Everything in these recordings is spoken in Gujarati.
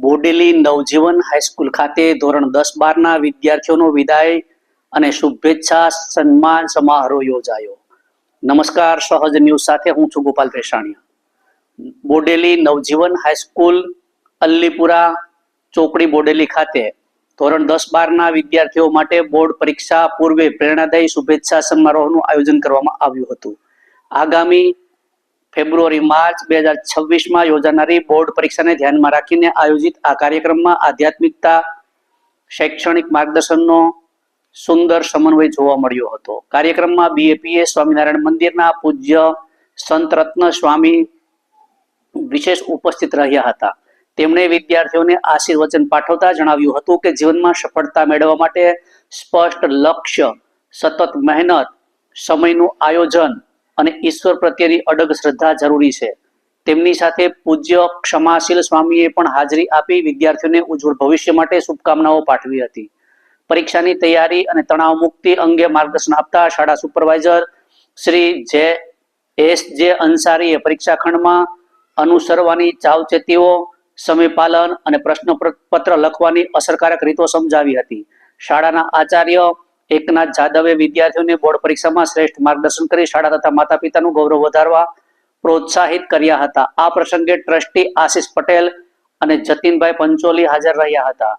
બોડેલી નવજીવન હાઈસ્કૂલ ખાતે ધોરણ 10-12ના વિદ્યાર્થીઓનો વિદાય અને શુભેચ્છા સન્માન સમારોહ યોજાયો. નમસ્કાર, સહજ ન્યૂઝ સાથે હું છું ગોપાલ પેશાણીયા. બોડેલી નવજીવન હાઈસ્કૂલ અલ્લીપુરા ચોકડી બોડેલી ખાતે ધોરણ 10-12ના વિદ્યાર્થીઓ માટે બોર્ડ પરીક્ષા પૂર્વે પ્રેરણાદાયી શુભેચ્છા સમારોહનું આયોજન કરવામાં આવ્યું હતું. આગામી ફેબ્રુઆરી-માર્ચ 2026માં યોજાનારી બોર્ડ પરીક્ષાને ધ્યાનમાં રાખીને આયોજિત આ કાર્યક્રમમાં આધ્યાત્મિકતા, શૈક્ષણિક માર્ગદર્શનનો સુંદર સમન્વય જોવા મળ્યો હતો. કાર્યક્રમમાં BAPS સ્વામિનારાયણ મંદિરના પૂજ્ય સંત રત્ન સ્વામી વિશેષ ઉપસ્થિત રહ્યા હતા. તેમણે વિદ્યાર્થીઓને આશીર્વચન પાઠવતા જણાવ્યું હતું કે જીવનમાં સફળતા મેળવવા માટે સ્પષ્ટ લક્ષ્ય, સતત મહેનત, સમયનું આયોજન અને ઈશ્વર પ્રત્યેની અડગ શ્રદ્ધા જરૂરી છે. તેમની સાથે પૂજ્ય ક્ષમાશીલ સ્વામીએ પણ હાજરી આપી વિદ્યાર્થીઓને ઉજ્જવળ ભવિષ્ય માટે શુભકામનાઓ પાઠવી હતી. પરીક્ષાની તૈયારી અને તણાવ મુક્તિ અંગે માર્ગદર્શન આપતા શાળા સુપરવાઇઝર શ્રી SJ અંસારીએ પરીક્ષા ખંડમાં અનુસરવાની સાવચેતીઓ, સમય પાલન અને પ્રશ્નપત્ર લખવાની અસરકારક રીતો સમજાવી હતી. શાળાના આચાર્ય એકનાથ જાદવે વિદ્યાર્થીઓને બોર્ડ પરીક્ષામાં શ્રેષ્ઠ માર્ગદર્શન કરી શાળા તથા માતા પિતાનું ગૌરવ વધારવા પ્રોત્સાહિત કર્યા હતા. આ પ્રસંગે ટ્રસ્ટી આશિષ પટેલ અને જતીનભાઈ પંચોલી હાજર રહ્યા હતા.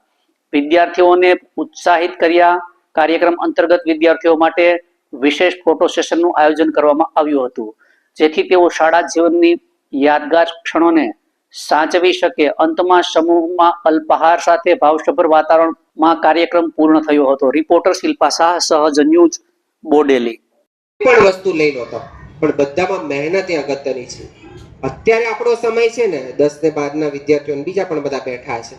વિદ્યાર્થીઓને ઉત્સાહિત કર્યા. કાર્યક્રમ અંતર્ગત વિદ્યાર્થીઓ માટે વિશેષ ફોટો સેશનનું આયોજન કરવામાં આવ્યું હતું, જેથી તેઓ શાળા જીવનની યાદગાર ક્ષણોને સાચવી શકે. અંતમાં સમૂહમાં અલ્પાહાર સાથે ભાવસભર વાતાવરણમાં કાર્યક્રમ પૂર્ણ થયો હતો. રિપોર્ટર શિલ્પા શાહ, સહજ ન્યૂઝ, બોડેલી. પણ વસ્તુ લઈ લો તો પણ બધામાં મહેનત એ અગત્યની છે. અત્યારે આપણો સમય છે ને 10 ને 12ના વિદ્યાર્થીઓ બીજા પણ બધા બેઠા છે.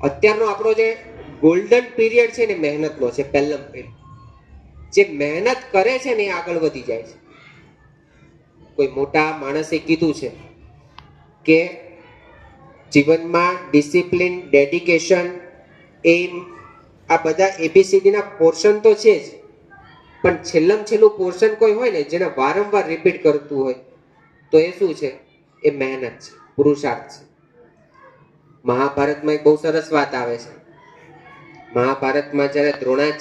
અત્યારનો આપણો જે ગોલ્ડન પીરિયડ છે ને મહેનતનો છે. પહેલો જે મહેનત કરે છે ને એ આગળ વધી જાય છે. કોઈ મોટા માણસે કીધું છે કે જીવનમાં ડિસિપ્લિન, ડેડિકેશન, એમ આ બધા ABCD ના પોર્શન તો છે જ, પણ છેલ્લું પોર્શન કોઈ હોય ને જેને વારંવાર રિપીટ કરતું હોય તો એ શું છે? એ મહેનત છે, પુરુષાર્થ છે. મહાભારતમાં એક બહુ સરસ વાત આવે છે. મહાભારતમાં જ્યારે દ્રોણાચાર્ય